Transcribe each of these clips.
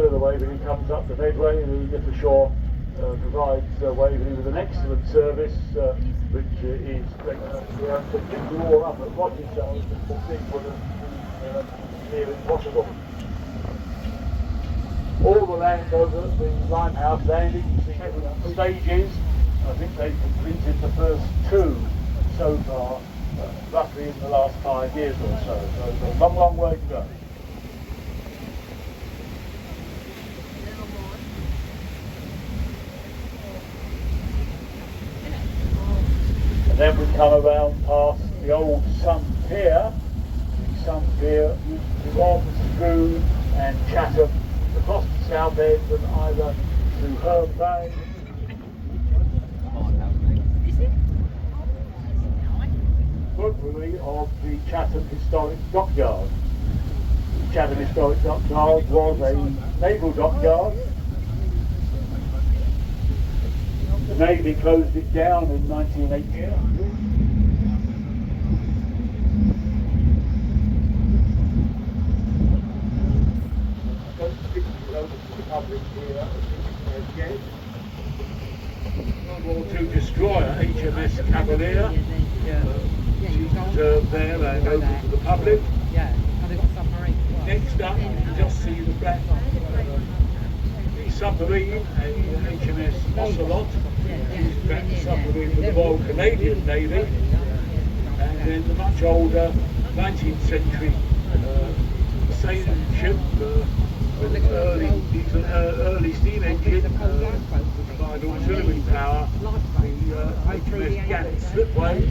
of the Waverley comes up to Medway, and the Liffey Shore provides Waverley with an excellent service, which is great. We have to pick you all up at Rochester, the thing would have been near impossible. All the land over the Limehouse landing, you see stages. I think they've completed the first 2 so far, roughly in the last 5 years or so. So there's a long, long way to go. And then we come around past the old Sun Pier. The Sun Pier used to run through and Chatham across the south end and either to Herne Bay. Formerly of the Chatham Historic Dockyard. The Chatham Historic Dockyard was a naval dockyard. The Navy closed it down in 1980. Public here again. World War II destroyer HMS Cavalier. She's preserved there and open to the public. Next up, you can just see the black submarine, a HMS Ocelot. She's a black submarine with the Royal Canadian Navy. And then the much older 19th century sailing ship. With an early steam engine to provide auxiliary power, the HMS Gallant Slipways.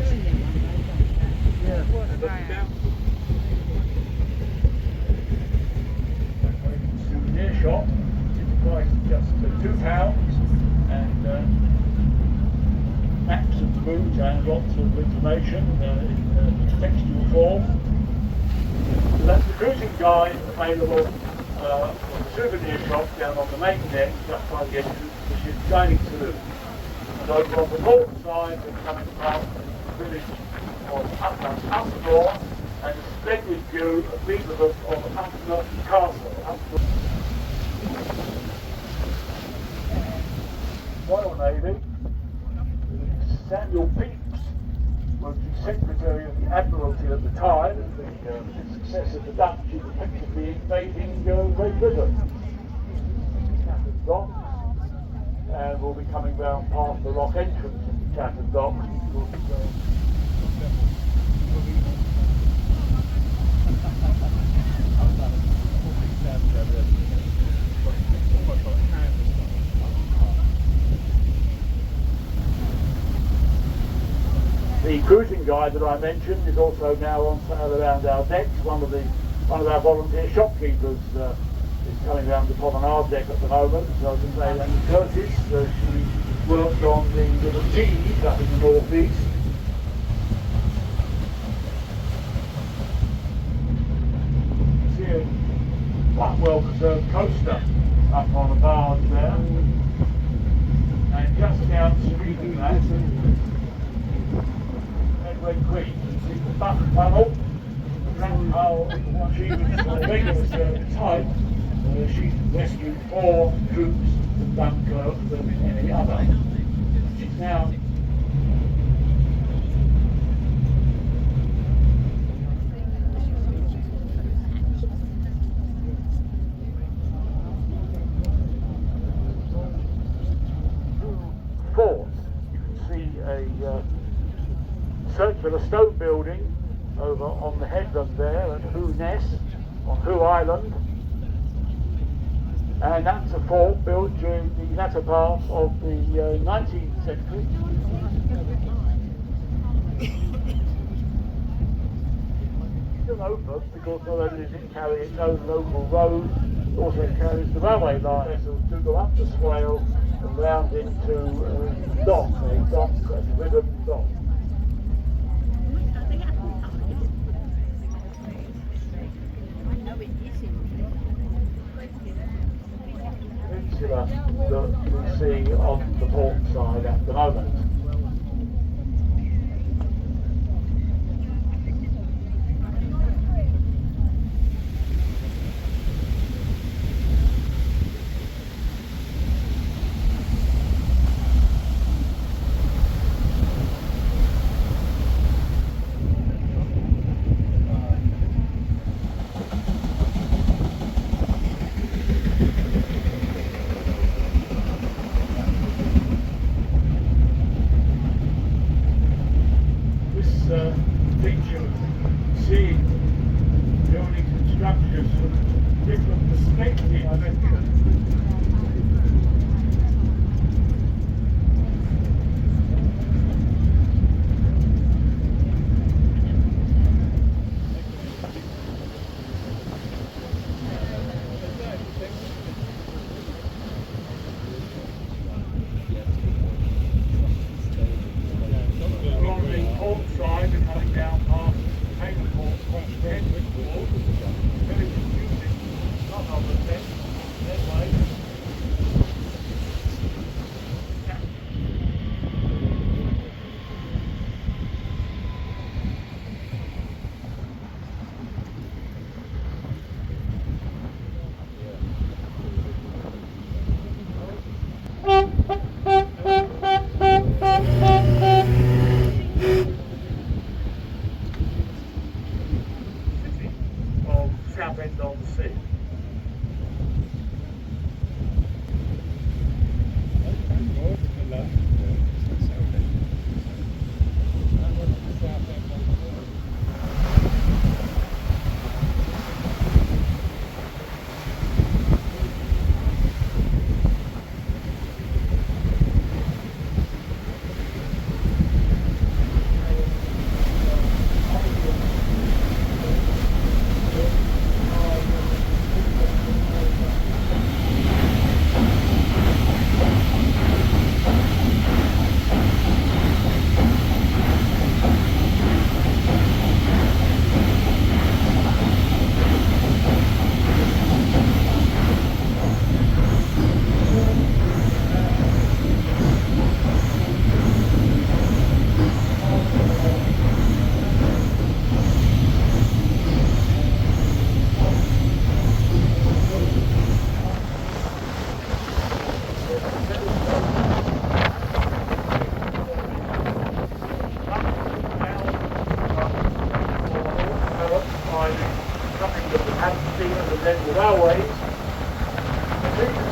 Souvenir shop, it's priced just £2, and maps of the route and lots of information in textual form. So that's the cruising guide available. The souvenir shop down on the main deck, just by the entrance to the ship's dining saloon. And over on the port side, we're coming past the village of Upnor and a splendid view of Beaverhook of Upnor Castle. Royal Navy, Samuel Pepys was the Secretary of the Admiralty at the time, the success of the Dutch in effectively invading Great Britain. Chatham Dock, and we'll be coming round past the lock entrance into Chatham Dock. The cruising guide that I mentioned is also now on sale around our decks. One of our volunteer shopkeepers is coming around the promenade deck at the moment. So I can say Annie Curtis, she worked on the little Tees up in the northeast. See a quite well preserved coaster up on a barge there, and just downstream of that, Medway Queen, you see the Buck Tunnel. How she was regular service type. She's rescued 4 troops from Dunkirk than any other. She's now fort. You can see a circular stone building over on the headland there at Hoo Ness, on Hoo Island, and that's a fort built during the latter part of the 19th century. Still open because not only does it carry its own local road, it also carries the railway line. Vessels do go up the swale and round into a dock, a ribbon dock. That we see on the port side at the moment.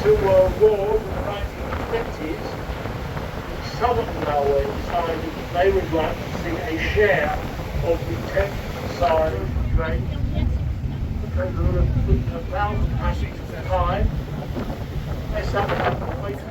Two World Wars in the 1950s, the Southern Railway decided that they would like to see a share of the Thames side of the train. The train would have put 1,000 passengers at a time. They sat down and waited.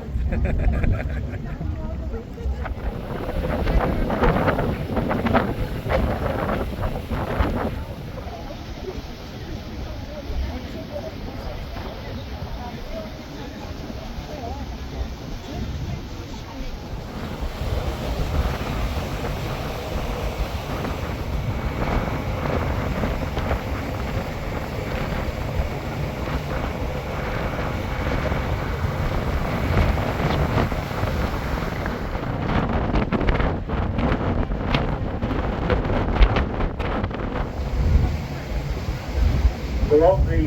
We're on the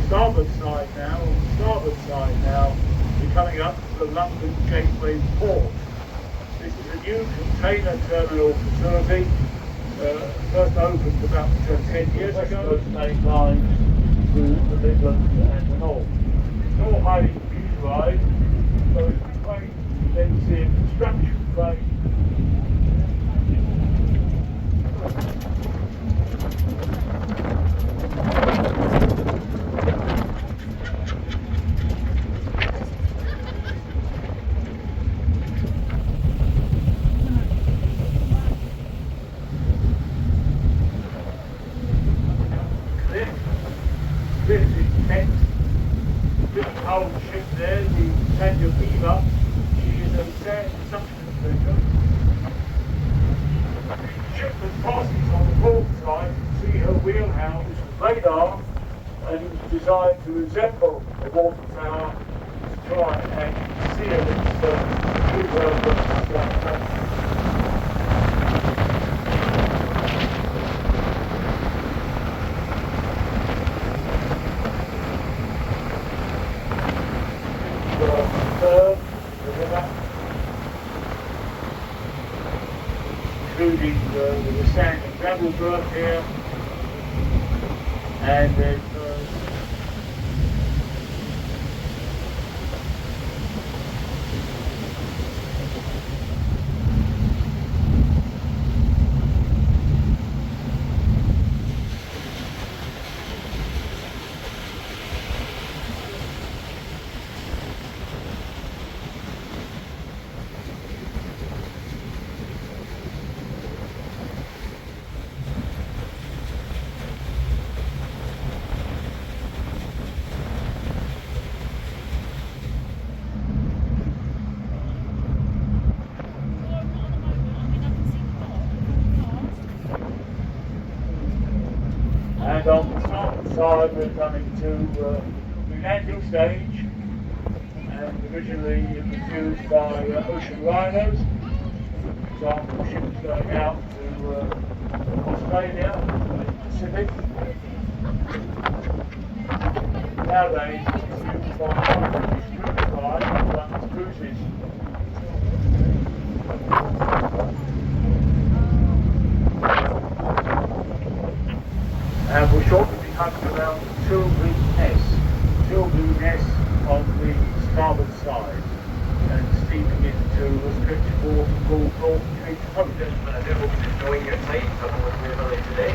starboard side now, we're coming up to the London Gateway Port. This is a new container terminal facility, first opened about 10 years ago. First main line to the Midlands and the North. It's all highly computerised, so it's a very extensive construction phase. This is Thames. This old ship there, the Steamer WAVERLEY'S. She is a sand suction vessel. The ship that passes on the port side, you can see her wheelhouse, radar, and it was designed to resemble a water tower to try and seal its including the sand and gravel berth here, and there's and on the starboard side we're coming to the landing stage, and originally it was used by ocean liners. For example, ships going out to Australia, the Pacific. Nowadays it's used by British cruise lines that runs cruises. And we'll shortly be coming around Tilbury Ness on the starboard side, and steaming into the stretch of water called North Cape Coast. I do hope you're enjoying your time travel with Waverley today.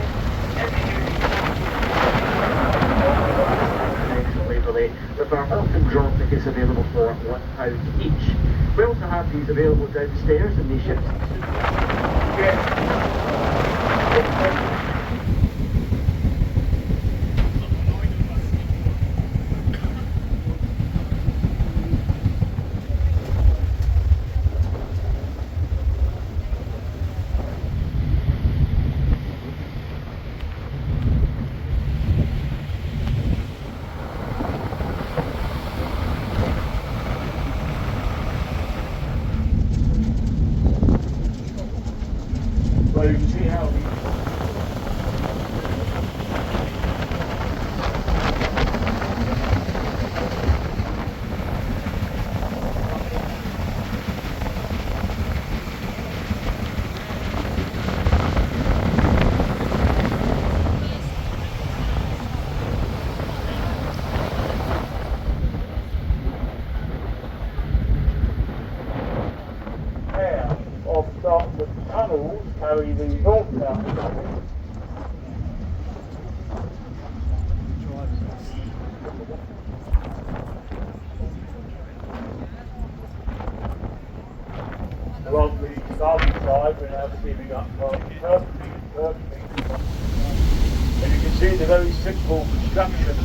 Waverley, with our autumn draw tickets available for £1 each. We also have these available downstairs in the ship's Yes. Well, you can see how channels carry the north-south traffic. Along the starboard side, we're now steaming up perfectly. And you can see the very simple construction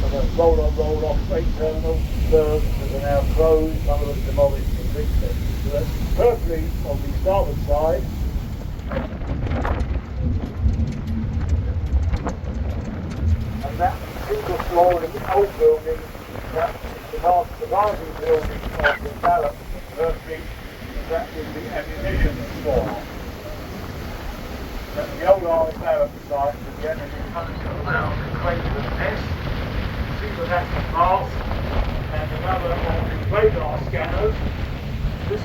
of a roll-on, roll-off freight terminal. Berths that are now closed, some of them demolished and fixed. So that's perfectly on the starboard side. And that single floor in the old building, that the barging building of the barracks perfectly. That was the ammunition store. That's the old Army barracks site with the ammunition around the crate of nest, single national mast, and another of the radar scanners. This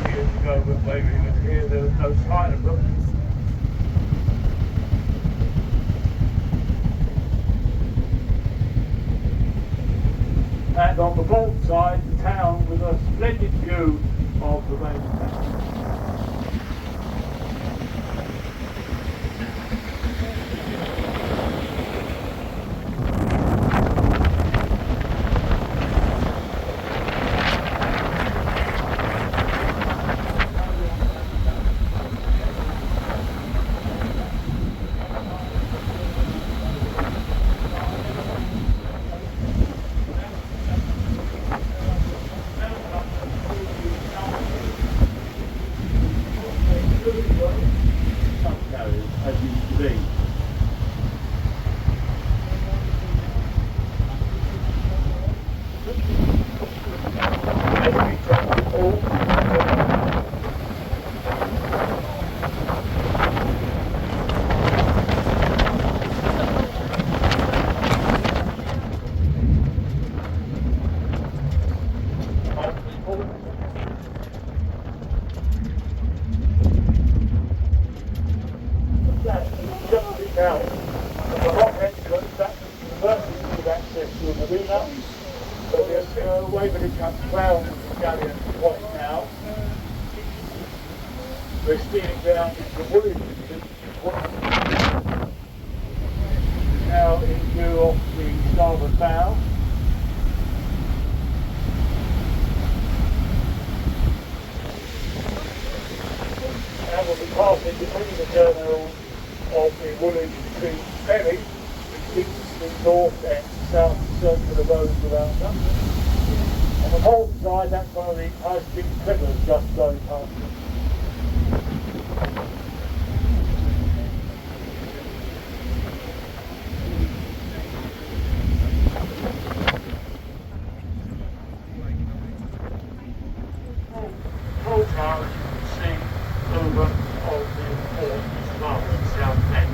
years ago when Waverley was here, there was no sign of them. And on the vault side, the town with a splendid view of the main town. As you can see. Now, the hot entrance, that's the first thing with access to the marina, but there's Waverley comes round the galleon point now. We're steaming down into Woolwich, now in view of the starboard bow. And we'll be passing between the terminals of the Woolwich Street ferry, which links the north and south circular roads without number. On the north side, that's one of the high-speed clippers just going past. Whole tower, as you can see, over of the port is rather than south end.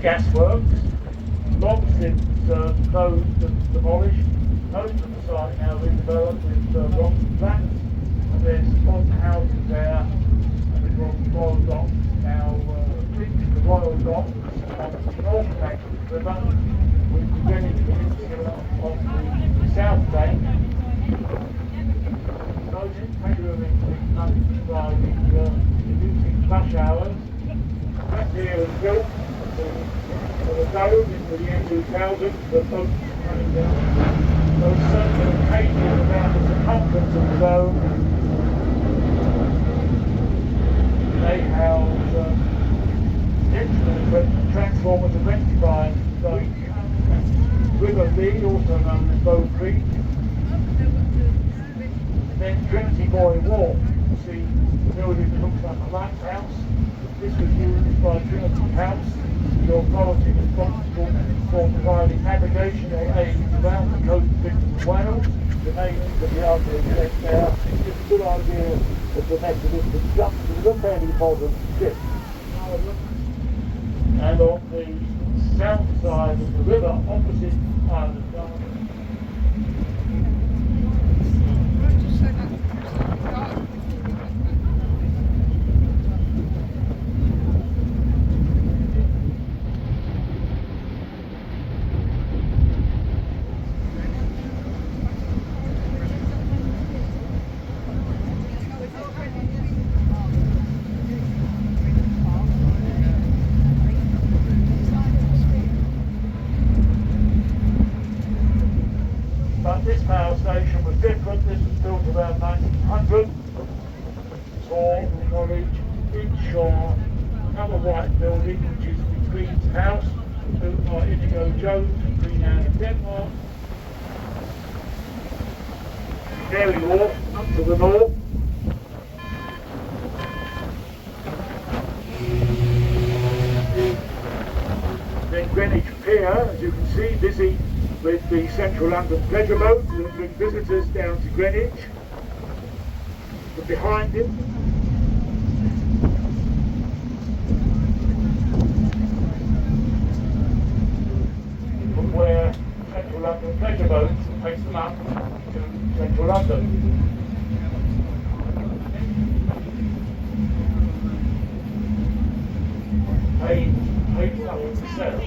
Gasworks, long since closed and demolished. Most of the site now redeveloped with rocks and flats, and there's modern houses there, and we've got Royal Docks now reached the Royal Docks on the north bank of the river, with the Greenwich Peninsula on the south bank. Most tailoring is by the reducing flash hours. That here is built for the dome into the year 2000, the boats running down. Those circular cages around the circumference of the dome, they house instrument equipment, transformers and rectifiers. So River Lee, also known as Bow Creek, then Trinity Boy Wharf. can see the building that looks like a lighthouse. This was used by Trinity House, the authority responsible for providing navigational aid around the coast of England and Wales. The names of the architect there gives a good idea of the mechanism of construction of a fairly modern ship. And on the south side of the river, opposite Island Garden, this power station was different. This was built around 1900 for the college inshore. Another white building, which is the Queen's House, built by Inigo Jones and Queen Anne of Denmark. Canary Wharf up to the north. Then Greenwich Pier, as you can see, busy with the Central London pleasure boat that bring visitors down to Greenwich. But behind it, from where Central London pleasure boats takes them up to Central London. Paid nothing to sell.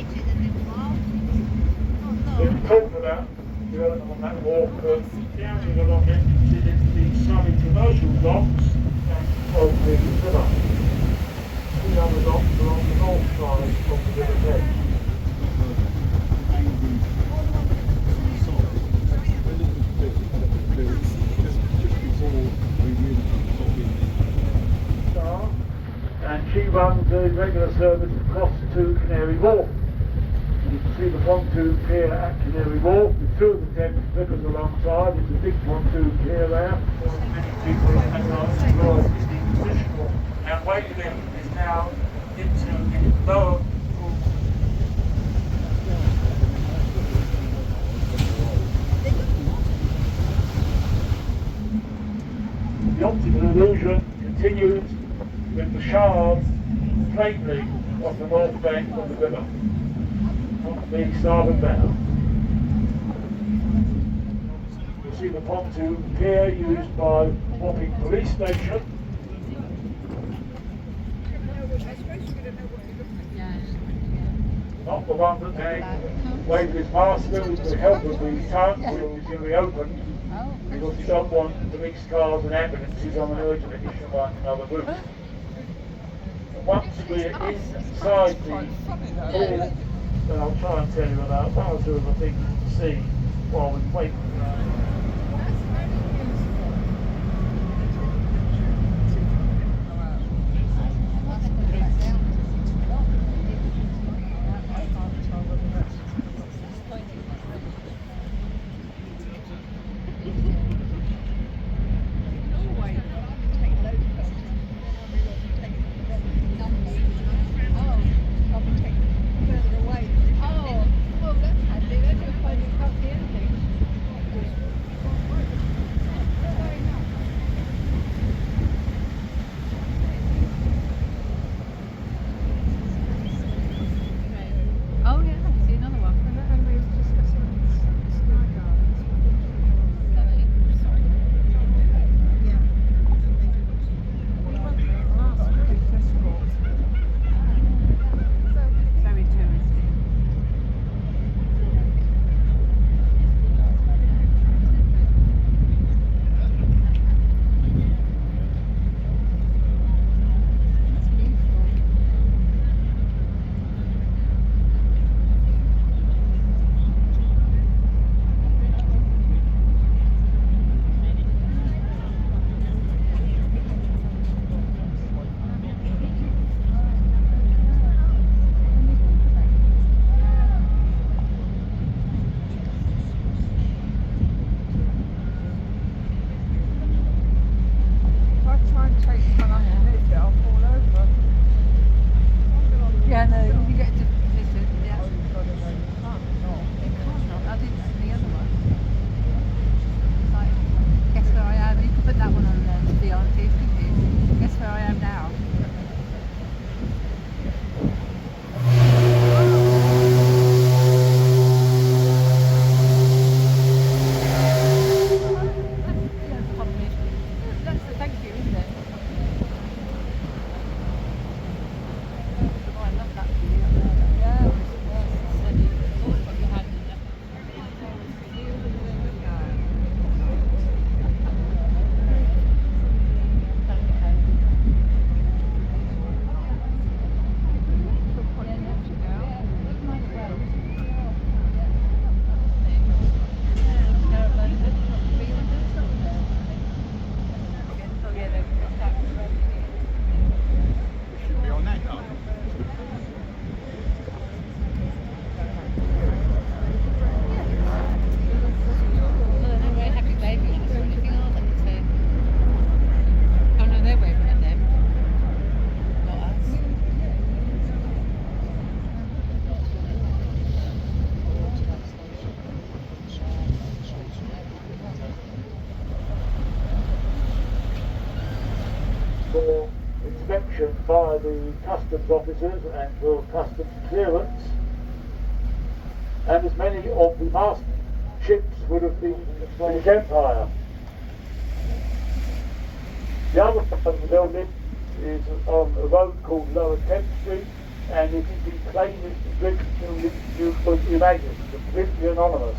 We've talked about development on that wharf, but down along it, the Surrey commercial docks of the river. The other docks are on the north side of the river Thames. And she runs a regular service across to Canary Wharf. You can see the pontoon pier at Canary Wharf with two of the Thames clippers alongside. It's a big pontoon pier there. Many people have our existing position, and Waverley is now into its lower pool. The optical illusion continues with the shards plainly off the north bank of the river. The starboard bow. You'll see the pontoon pier used by Wapping Police Station. Not the one that the Waverley's master, with the help of the tug, will be reopened because you don't want police cars and ambulances on an urgent edition by another route. And once we're inside the pool, then I'll try and tell you about one or two of the things to see while we wait. Yeah, no, you get to position. Yeah. It can't not. I didn't see the other one. It's like, guess where I am. You can put that one on the auntie, couldn't you? Guess where I am now. That's the thank you, isn't it? Oh, I love that for you. Yeah, always got your hand in there. Should be on that now. Happy baby or anything, are they? So, oh no, they're waving at them, not us. For inspection by the customs officers and for customs clearance, and as many of the mast ships would have been British Empire. The other part of the building is on a road called Lower Thames Street, and it is the plainest brick building you could imagine, completely anonymous.